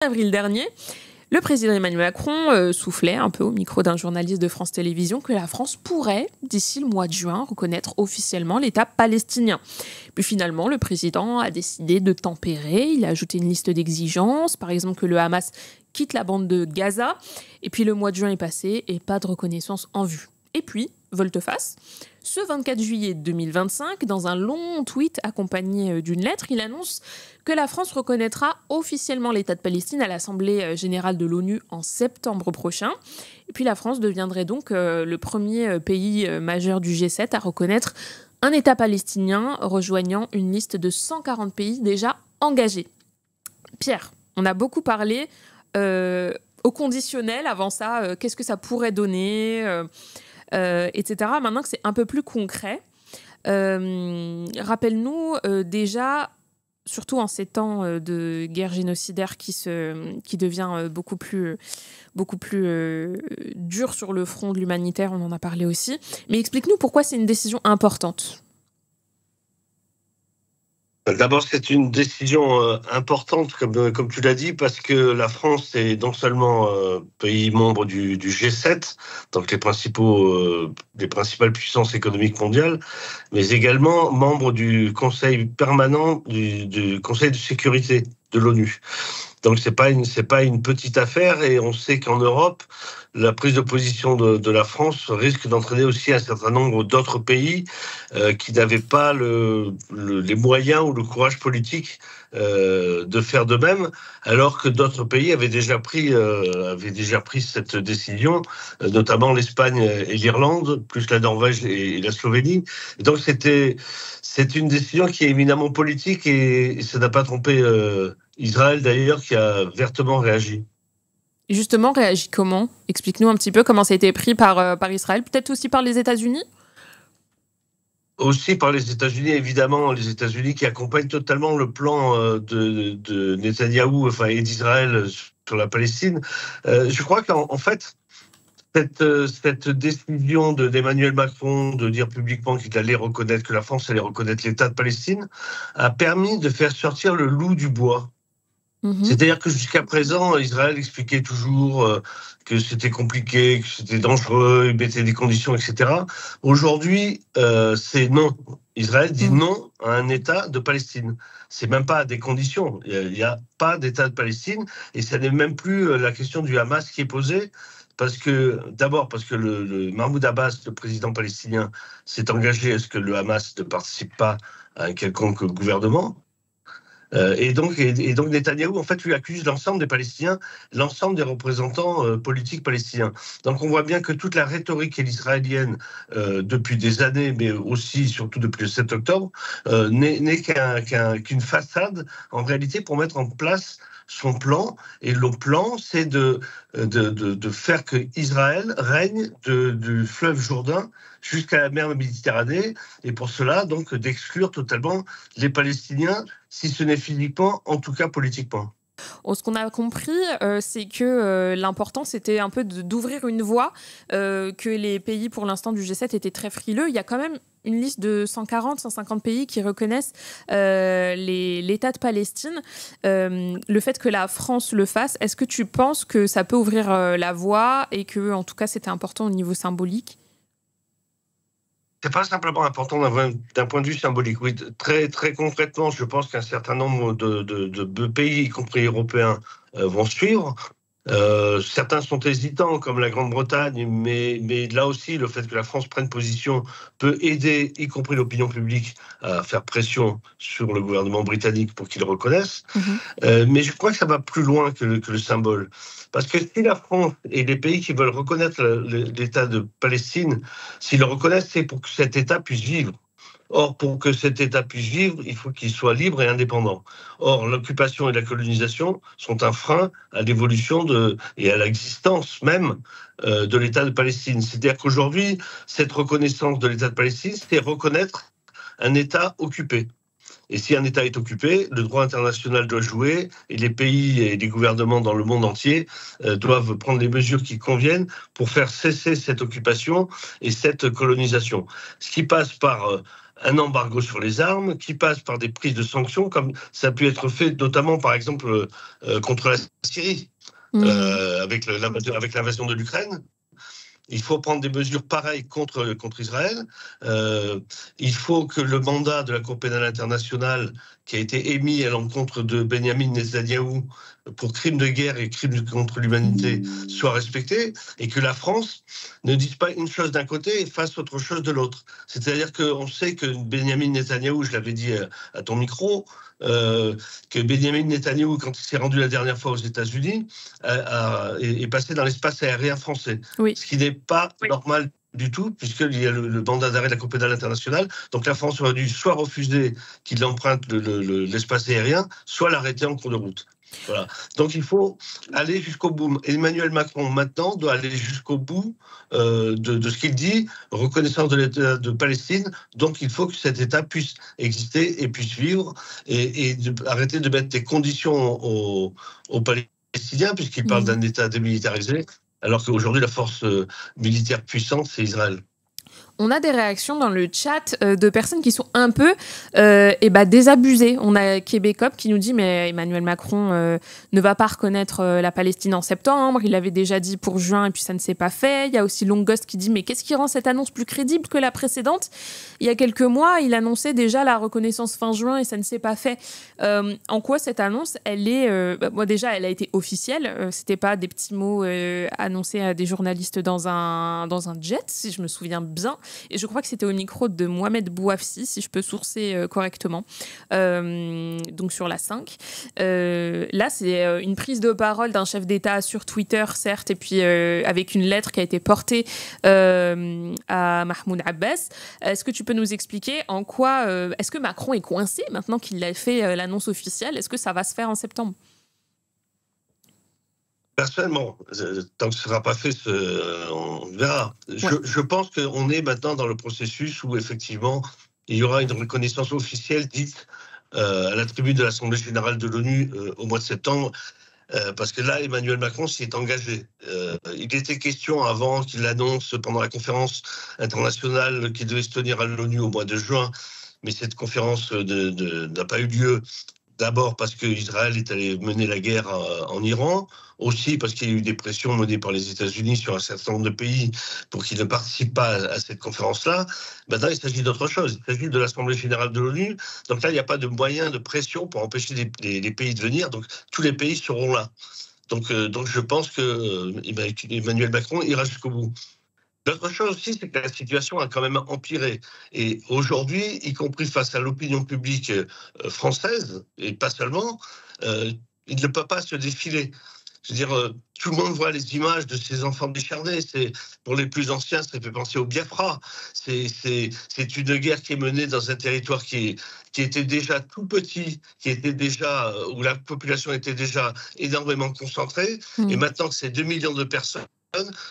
Avril dernier, le président Emmanuel Macron soufflait un peu au micro d'un journaliste de France Télévisions que la France pourrait, d'ici le mois de juin, reconnaître officiellement l'État palestinien. Puis finalement, le président a décidé de tempérer. Il a ajouté une liste d'exigences, par exemple que le Hamas quitte la bande de Gaza. Et puis le mois de juin est passé et pas de reconnaissance en vue. Et puis, volte-face, ce 24 juillet 2025, dans un long tweet accompagné d'une lettre, il annonce que la France reconnaîtra officiellement l'État de Palestine à l'Assemblée générale de l'ONU en septembre prochain. Et puis la France deviendrait donc le premier pays majeur du G7 à reconnaître un État palestinien, rejoignant une liste de 140 pays déjà engagés. Pierre, on a beaucoup parlé au conditionnel avant ça, qu'est-ce que ça pourrait donner etc. Maintenant que c'est un peu plus concret, rappelle-nous déjà, surtout en ces temps de guerre génocidaire qui devient beaucoup plus dur sur le front de l'humanitaire, on en a parlé aussi, mais explique-nous pourquoi c'est une décision importante. D'abord, c'est une décision importante, comme tu l'as dit, parce que la France est non seulement pays membre du G7, donc les principales puissances économiques mondiales, mais également membre du Conseil permanent du Conseil de sécurité de l'ONU. Donc c'est pas une petite affaire, et on sait qu'en Europe, la prise de position de la France risque d'entraîner aussi un certain nombre d'autres pays qui n'avaient pas les moyens ou le courage politique de faire de même, alors que d'autres pays avaient déjà pris cette décision, notamment l'Espagne et l'Irlande, plus la Norvège et la Slovénie. Et donc c'est une décision qui est éminemment politique, et ça n'a pas trompé Israël d'ailleurs, qui a vertement réagi. Justement, réagit comment ? Explique-nous un petit peu comment ça a été pris par Israël, peut-être aussi par les États-Unis ? Aussi par les États-Unis, évidemment, les États-Unis qui accompagnent totalement le plan de Netanyahou et d'Israël sur la Palestine. Je crois qu'en fait, cette décision d'Emmanuel Macron de dire publiquement qu'il allait reconnaître, que la France allait reconnaître l'État de Palestine, a permis de faire sortir le loup du bois. C'est-à-dire que jusqu'à présent, Israël expliquait toujours que c'était compliqué, que c'était dangereux, il mettait des conditions, etc. Aujourd'hui, c'est non. Israël dit non à un État de Palestine. C'est même pas à des conditions. Il n'y a pas d'État de Palestine, et ça n'est même plus la question du Hamas qui est posée. D'abord parce que le Mahmoud Abbas, le président palestinien, s'est engagé à ce que le Hamas ne participe pas à un quelconque gouvernement. Et donc Netanyahou, en fait, lui accuse l'ensemble des Palestiniens, l'ensemble des représentants politiques palestiniens. Donc on voit bien que toute la rhétorique israélienne depuis des années, mais aussi surtout depuis le 7 octobre, n'est qu'une façade, en réalité, pour mettre en place son plan. Et le plan, c'est de faire que Israël règne du fleuve Jourdain jusqu'à la mer Méditerranée, et pour cela, donc, d'exclure totalement les Palestiniens, si ce n'est physiquement, en tout cas politiquement. Ce qu'on a compris, c'est que l'important, c'était un peu d'ouvrir une voie, que les pays, pour l'instant, du G7 étaient très frileux. Il y a quand même une liste de 140-150 pays qui reconnaissent l'État de Palestine. Le fait que la France le fasse, est-ce que tu penses que ça peut ouvrir la voie, et que, en tout cas, c'était important au niveau symbolique ? C'est pas simplement important d'un point de vue symbolique. Oui, très, très concrètement, je pense qu'un certain nombre de pays, y compris européens, vont suivre. Certains sont hésitants, comme la Grande-Bretagne, mais là aussi, le fait que la France prenne position peut aider, y compris l'opinion publique, à faire pression sur le gouvernement britannique pour qu'il le reconnaisse. Mais je crois que ça va plus loin que le symbole. Parce que si la France et les pays qui veulent reconnaître l'État de Palestine, s'ils le reconnaissent, c'est pour que cet État puisse vivre. Or, pour que cet État puisse vivre, il faut qu'il soit libre et indépendant. Or, l'occupation et la colonisation sont un frein à l'évolution et à l'existence même de l'État de Palestine. C'est-à-dire qu'aujourd'hui, cette reconnaissance de l'État de Palestine, c'est reconnaître un État occupé. Et si un État est occupé, le droit international doit jouer, et les pays et les gouvernements dans le monde entier doivent prendre les mesures qui conviennent pour faire cesser cette occupation et cette colonisation. Ce qui passe par un embargo sur les armes qui passe par des prises de sanctions, comme ça a pu être fait notamment, par exemple, contre la Syrie, avec l'invasion de l'Ukraine. Il faut prendre des mesures pareilles contre Israël. Il faut que le mandat de la Cour pénale internationale qui a été émis à l'encontre de Benyamin Netanyahou pour crimes de guerre et crimes contre l'humanité soit respecté, et que la France ne dise pas une chose d'un côté et fasse autre chose de l'autre. C'est-à-dire qu'on sait que Benyamin Netanyahou, je l'avais dit à ton micro, que Benyamin Netanyahou, quand il s'est rendu la dernière fois aux États-Unis, est passé dans l'espace aérien français. Oui. Ce qui n'est pas normal du tout, puisqu'il y a le mandat d'arrêt de la Cour pénale internationale. Donc la France aurait dû soit refuser qu'il emprunte l'espace aérien, soit l'arrêter en cours de route. Voilà. Donc il faut aller jusqu'au bout. Emmanuel Macron, maintenant, doit aller jusqu'au bout de ce qu'il dit, reconnaissance de l'État de Palestine. Donc il faut que cet État puisse exister et puisse vivre, et arrêter de mettre des conditions aux Palestiniens, puisqu'il parle d'un État démilitarisé, alors qu'aujourd'hui, la force militaire puissante, c'est Israël. On a des réactions dans le chat de personnes qui sont un peu désabusées. On a Québecop qui nous dit mais Emmanuel Macron ne va pas reconnaître la Palestine en septembre. Il l'avait déjà dit pour juin et puis ça ne s'est pas fait. Il y a aussi Longhost qui dit mais qu'est-ce qui rend cette annonce plus crédible que la précédente ? Il y a quelques mois, il annonçait déjà la reconnaissance fin juin et ça ne s'est pas fait. En quoi cette annonce, elle est... déjà, elle a été officielle. C'était pas des petits mots annoncés à des journalistes dans un jet, si je me souviens bien. Et je crois que c'était au micro de Mohamed Bouafsi, si je peux sourcer correctement, donc sur la 5. Là, c'est une prise de parole d'un chef d'État sur Twitter, certes, et puis avec une lettre qui a été portée à Mahmoud Abbas. Est-ce que tu peux nous expliquer en quoi... est-ce que Macron est coincé maintenant qu'il a fait l'annonce officielle ? Est-ce que ça va se faire en septembre ? Personnellement, tant que ce ne sera pas fait, on verra. Je pense qu'on est maintenant dans le processus où, effectivement, il y aura une reconnaissance officielle dite à la tribune de l'Assemblée générale de l'ONU au mois de septembre, parce que là, Emmanuel Macron s'y est engagé. Il était question, avant qu'il l'annonce pendant la conférence internationale qui devait se tenir à l'ONU au mois de juin, mais cette conférence n'a pas eu lieu. D'abord parce qu'Israël est allé mener la guerre en Iran, aussi parce qu'il y a eu des pressions menées par les États-Unis sur un certain nombre de pays pour qu'ils ne participent pas à cette conférence-là. Maintenant, il s'agit d'autre chose. Il s'agit de l'Assemblée générale de l'ONU. Donc là, il n'y a pas de moyen de pression pour empêcher les pays de venir. Donc tous les pays seront là. Donc je pense que Emmanuel Macron ira jusqu'au bout. L'autre chose aussi, c'est que la situation a quand même empiré. Et aujourd'hui, y compris face à l'opinion publique française, et pas seulement, il ne peut pas se défiler. Je veux dire, tout le monde voit les images de ces enfants décharnés. Pour les plus anciens, ça fait penser au Biafra. C'est une guerre qui est menée dans un territoire qui était déjà tout petit, où la population était déjà énormément concentrée. Et maintenant que c'est 2 millions de personnes,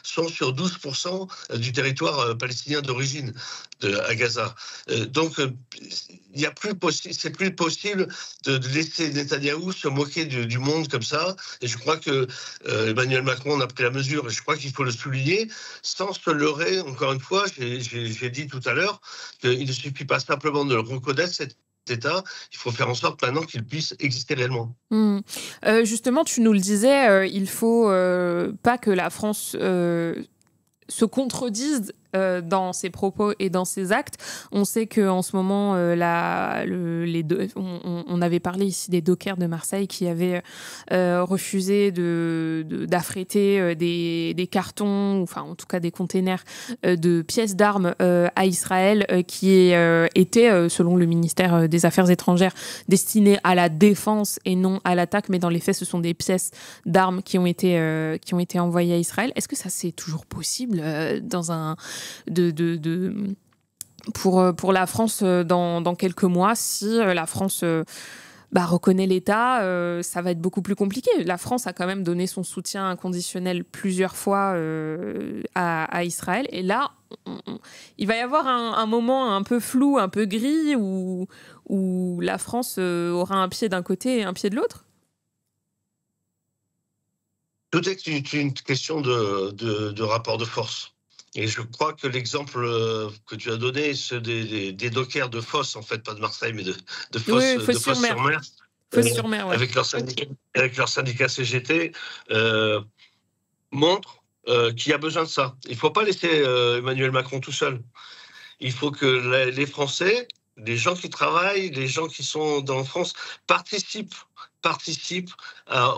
sont sur 12% du territoire palestinien d'origine à Gaza. Donc, c'est plus possible de laisser Netanyahou se moquer du monde comme ça. Et je crois que Emmanuel Macron en a pris la mesure. Et je crois qu'il faut le souligner sans se leurrer. Encore une fois, j'ai dit tout à l'heure qu'il ne suffit pas simplement de le reconnaître, cet État, il faut faire en sorte maintenant qu'il puisse exister réellement. Justement, tu nous le disais, il faut pas que la France se contredise dans ses propos et dans ses actes. On sait qu'en ce moment, on avait parlé ici des dockers de Marseille qui avaient refusé d'affréter des cartons, enfin en tout cas des containers de pièces d'armes à Israël qui étaient, selon le ministère des Affaires étrangères, destinés à la défense et non à l'attaque, mais dans les faits, ce sont des pièces d'armes qui ont été envoyées à Israël. Est-ce que ça, c'est toujours possible pour la France dans quelques mois, si la France reconnaît l'État, ça va être beaucoup plus compliqué. La France a quand même donné son soutien inconditionnel plusieurs fois à Israël. Et là, il va y avoir un moment un peu flou, un peu gris, où la France aura un pied d'un côté et un pied de l'autre. Tout est une question de rapport de force. Et je crois que l'exemple que tu as donné, ceux des dockers de Fos, en fait, pas de Marseille, mais de Fos, Oui, Fos-sur-Mer, Fos-sur-Mer, ouais. avec leur syndicat CGT, montre qu'il y a besoin de ça. Il ne faut pas laisser Emmanuel Macron tout seul. Il faut que les Français, les gens qui travaillent, les gens qui sont dans France, participent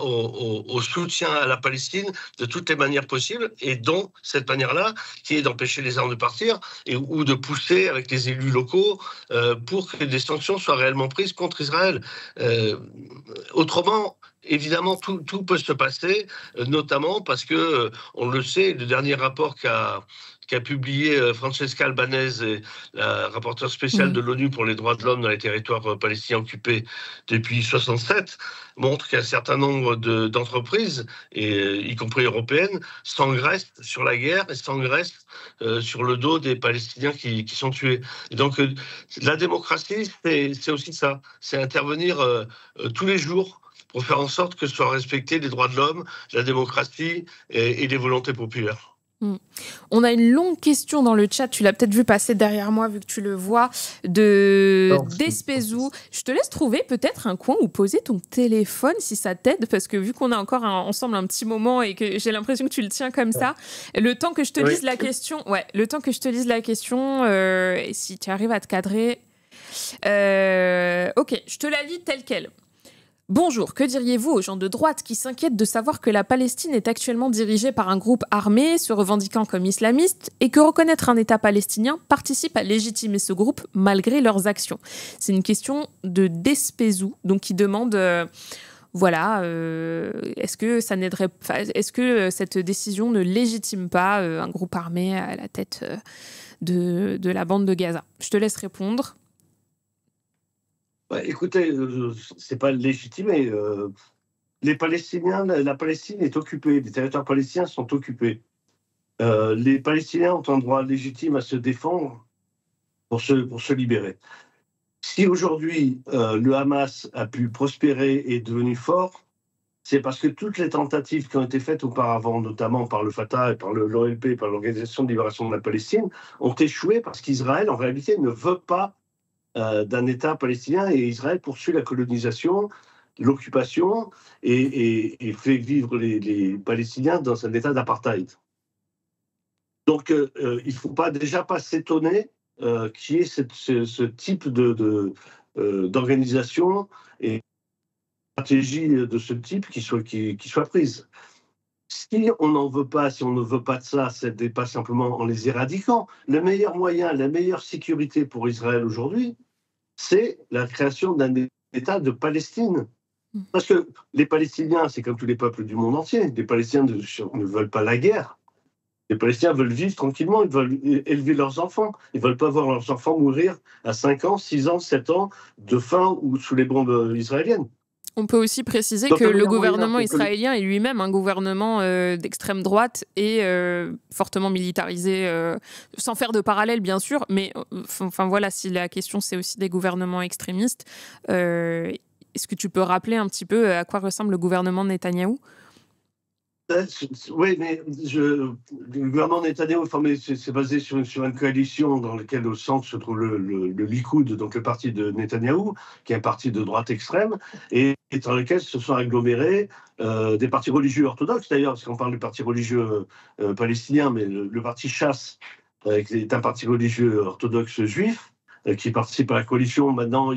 au soutien à la Palestine de toutes les manières possibles, et dont cette manière-là, qui est d'empêcher les armes de partir, ou de pousser avec les élus locaux pour que des sanctions soient réellement prises contre Israël. Autrement, évidemment, tout peut se passer, notamment parce que, on le sait, le dernier rapport qu'a publié Francesca Albanese, la rapporteure spéciale de l'ONU pour les droits de l'homme dans les territoires palestiniens occupés depuis 1967, montre qu'un certain nombre d'entreprises, y compris européennes, s'engraissent sur la guerre et s'engraissent sur le dos des Palestiniens qui sont tués. Et donc, la démocratie, c'est aussi ça. C'est intervenir tous les jours pour faire en sorte que soient respectés les droits de l'homme, la démocratie et les volontés populaires. On a une longue question dans le chat, tu l'as peut-être vu passer derrière moi vu que tu le vois, d'Espezou. Je te laisse trouver peut-être un coin où poser ton téléphone si ça t'aide, parce que vu qu'on a encore ensemble un petit moment et que j'ai l'impression que tu le tiens comme ça, le temps que je te lise la question, et si tu arrives à te cadrer, ok, je te la lis telle quelle. Bonjour, que diriez-vous aux gens de droite qui s'inquiètent de savoir que la Palestine est actuellement dirigée par un groupe armé se revendiquant comme islamiste et que reconnaître un État palestinien participe à légitimer ce groupe malgré leurs actions? C'est une question de Despezou, donc qui demande est-ce que ça n'aiderait, est-ce que cette décision ne légitime pas un groupe armé à la tête de la bande de Gaza? Je te laisse répondre. Écoutez, c'est pas légitimé. Les Palestiniens, la Palestine est occupée, les territoires palestiniens sont occupés. Les Palestiniens ont un droit légitime à se défendre pour se libérer. Si aujourd'hui le Hamas a pu prospérer et est devenu fort, c'est parce que toutes les tentatives qui ont été faites auparavant, notamment par le Fatah et par l'OLP, par l'Organisation de libération de la Palestine, ont échoué parce qu'Israël, en réalité, ne veut pas d'un État palestinien, et Israël poursuit la colonisation, l'occupation et fait vivre les Palestiniens dans un état d'apartheid. Donc il ne faut déjà pas s'étonner qu'il y ait ce type d'organisation et stratégie de ce type qui soit prise. Si on n'en veut pas, si on ne veut pas de ça, c'est pas simplement en les éradiquant. Le meilleur moyen, la meilleure sécurité pour Israël aujourd'hui, c'est la création d'un État de Palestine. Parce que les Palestiniens, c'est comme tous les peuples du monde entier. Les Palestiniens ne veulent pas la guerre. Les Palestiniens veulent vivre tranquillement, ils veulent élever leurs enfants. Ils ne veulent pas voir leurs enfants mourir à 5 ans, 6 ans, 7 ans de faim ou sous les bombes israéliennes. On peut aussi préciser que le gouvernement israélien est lui-même un gouvernement d'extrême droite et fortement militarisé, sans faire de parallèle bien sûr, mais enfin voilà, si la question c'est aussi des gouvernements extrémistes, est-ce que tu peux rappeler un petit peu à quoi ressemble le gouvernement de Netanyahou ? Oui, mais le gouvernement Netanyahou, c'est basé sur une coalition dans laquelle au centre se trouve le Likoud, donc le parti de Netanyahou, qui est un parti de droite extrême, et dans lequel se sont agglomérés des partis religieux orthodoxes, d'ailleurs, parce qu'on parle du parti religieux palestinien, mais le parti Chasse est un parti religieux orthodoxe juif qui participe à la coalition. Maintenant,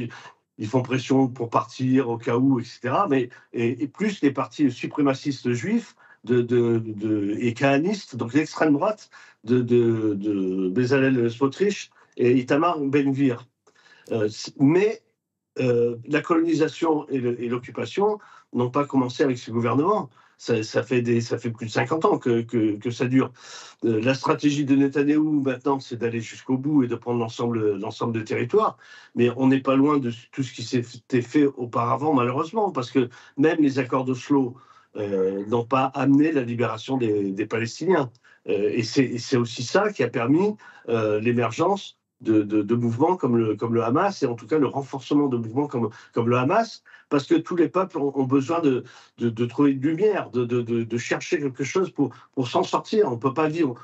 ils font pression pour partir au cas où, etc. Et plus les partis suprémacistes juifs et kahanistes, donc l'extrême droite de Bezalel Smotrich et Itamar Ben-Gvir. Mais la colonisation et l'occupation n'ont pas commencé avec ce gouvernement. Ça fait plus de 50 ans que ça dure. La stratégie de Netanyahou, maintenant, c'est d'aller jusqu'au bout et de prendre l'ensemble des territoires. Mais on n'est pas loin de tout ce qui s'était fait auparavant, malheureusement, parce que même les accords d'Oslo n'ont pas amené la libération des Palestiniens. Et c'est aussi ça qui a permis l'émergence de mouvements comme le Hamas, et en tout cas le renforcement de mouvements comme le Hamas, parce que tous les peuples ont besoin de trouver une lumière, de chercher quelque chose pour s'en sortir. On ne peut pas vivre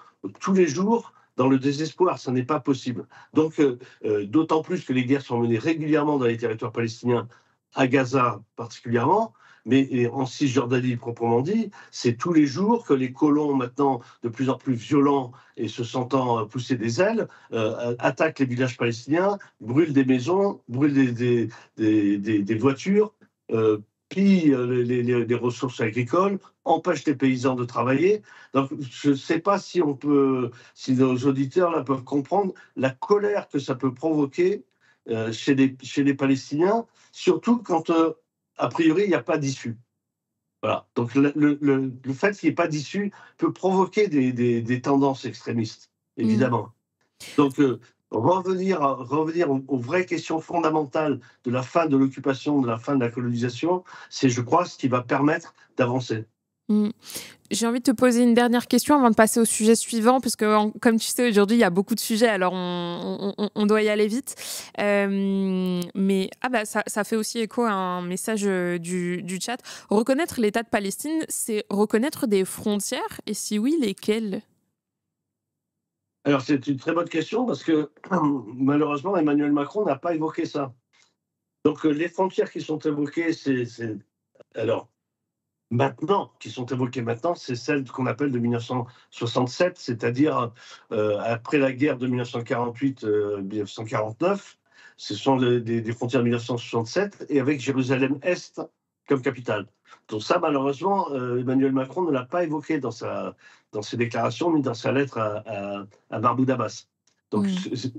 tous les jours dans le désespoir. Ça n'est pas possible. Donc, d'autant plus que les guerres sont menées régulièrement dans les territoires palestiniens, à Gaza particulièrement, mais en Cisjordanie proprement dit, c'est tous les jours que les colons, maintenant de plus en plus violents et se sentant pousser des ailes, attaquent les villages palestiniens, brûlent des maisons, brûlent des voitures, pillent les ressources agricoles, empêchent les paysans de travailler. Donc, je ne sais pas si si nos auditeurs là, peuvent comprendre la colère que ça peut provoquer chez les Palestiniens, surtout quand, a priori, il n'y a pas d'issue. Voilà. Donc, le fait qu'il n'y ait pas d'issue peut provoquer des tendances extrémistes, évidemment. Donc, revenir aux vraies questions fondamentales de la fin de l'occupation, de la fin de la colonisation, c'est, je crois, ce qui va permettre d'avancer. J'ai envie de te poser une dernière question avant de passer au sujet suivant, parce que, comme tu sais, aujourd'hui, il y a beaucoup de sujets, alors on doit y aller vite. Mais ça fait aussi écho à un message du chat. Reconnaître l'État de Palestine, c'est reconnaître des frontières, et si oui, lesquelles ? Alors, c'est une très bonne question, parce que malheureusement, Emmanuel Macron n'a pas évoqué ça. Donc, les frontières qui sont évoquées, alors, maintenant, qui sont évoquées maintenant, c'est celles qu'on appelle de 1967, c'est-à-dire après la guerre de 1948-1949. Ce sont des frontières de 1967, et avec Jérusalem-Est comme capitale. Donc ça, malheureusement, Emmanuel Macron ne l'a pas évoqué dans ses déclarations, ni dans sa lettre à Mahmoud Abbas. Donc,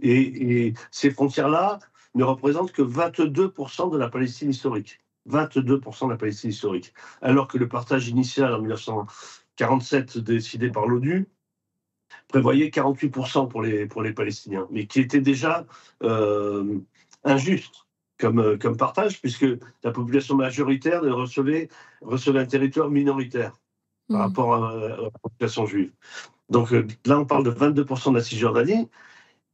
et ces frontières-là ne représentent que 22% de la Palestine historique. 22% de la Palestine historique. Alors que le partage initial en 1947, décidé par l'ONU, prévoyait 48% pour les Palestiniens, mais qui était déjà injuste comme partage, puisque la population majoritaire recevait un territoire minoritaire par rapport à la population juive. Donc là, on parle de 22% de la Cisjordanie.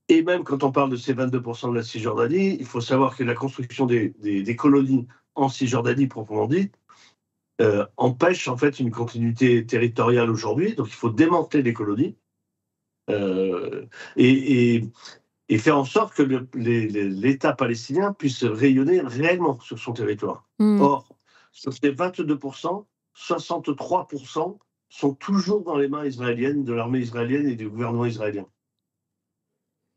Et même quand on parle de ces 22% de la Cisjordanie, il faut savoir que la construction des colonies en Cisjordanie, proprement dit, empêche en fait une continuité territoriale aujourd'hui. Donc il faut démanteler les colonies et faire en sorte que l'État palestinien puisse rayonner réellement sur son territoire. Or, sur ces 22%, 63% sont toujours dans les mains israéliennes, de l'armée israélienne et du gouvernement israélien.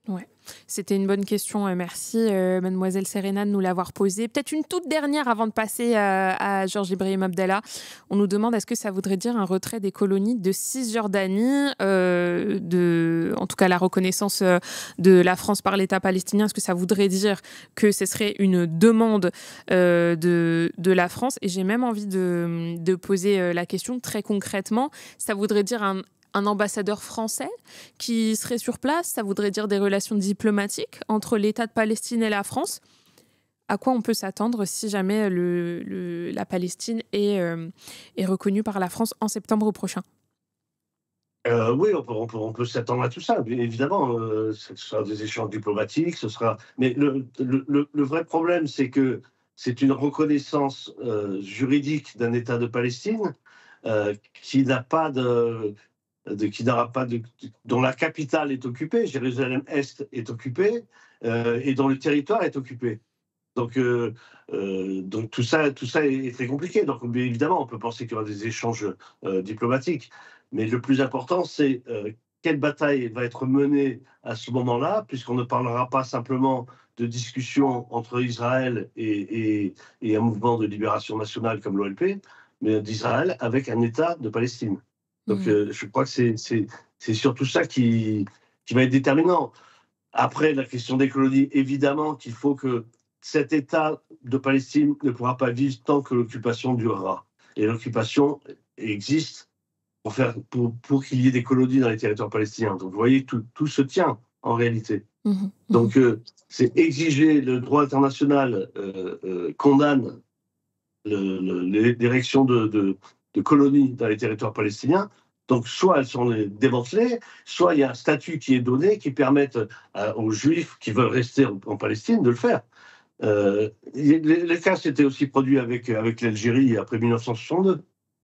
Ouais, c'était une bonne question. Merci, mademoiselle Serena, de nous l'avoir posée. Peut-être une toute dernière avant de passer à Georges Ibrahim Abdallah. On nous demande, est-ce que ça voudrait dire un retrait des colonies de Cisjordanie, en tout cas la reconnaissance de la France par l'État palestinien, est-ce que ça voudrait dire que ce serait une demande de la France? Et j'ai même envie de poser la question très concrètement. Ça voudrait dire un ambassadeur français qui serait sur place? Ça voudrait dire des relations diplomatiques entre l'État de Palestine et la France? À quoi on peut s'attendre si jamais la Palestine est reconnue par la France en septembre prochain? Oui, on peut s'attendre à tout ça, évidemment. Ce sera des échanges diplomatiques, mais le vrai problème, c'est que c'est une reconnaissance juridique d'un État de Palestine qui n'aura pas dont la capitale est occupée, Jérusalem-Est est occupée, et dont le territoire est occupé. Donc tout ça est très compliqué. Donc évidemment, on peut penser qu'il y aura des échanges diplomatiques, mais le plus important, c'est quelle bataille va être menée à ce moment-là, puisqu'on ne parlera pas simplement de discussions entre Israël et un mouvement de libération nationale comme l'OLP, mais d'Israël avec un État de Palestine. Donc, je crois que c'est surtout ça qui va être déterminant. Après, la question des colonies, évidemment qu'il faut que cet État de Palestine ne pourra pas vivre tant que l'occupation durera. Et l'occupation existe pour qu'il y ait des colonies dans les territoires palestiniens. Donc, vous voyez, tout se tient en réalité. Donc, c'est exiger, le droit international condamne l'érection de colonies dans les territoires palestiniens. Donc, soit elles sont démantelées, soit il y a un statut qui est donné qui permette aux Juifs qui veulent rester en Palestine de le faire. Les cas s'étaient aussi produits avec l'Algérie après 1962.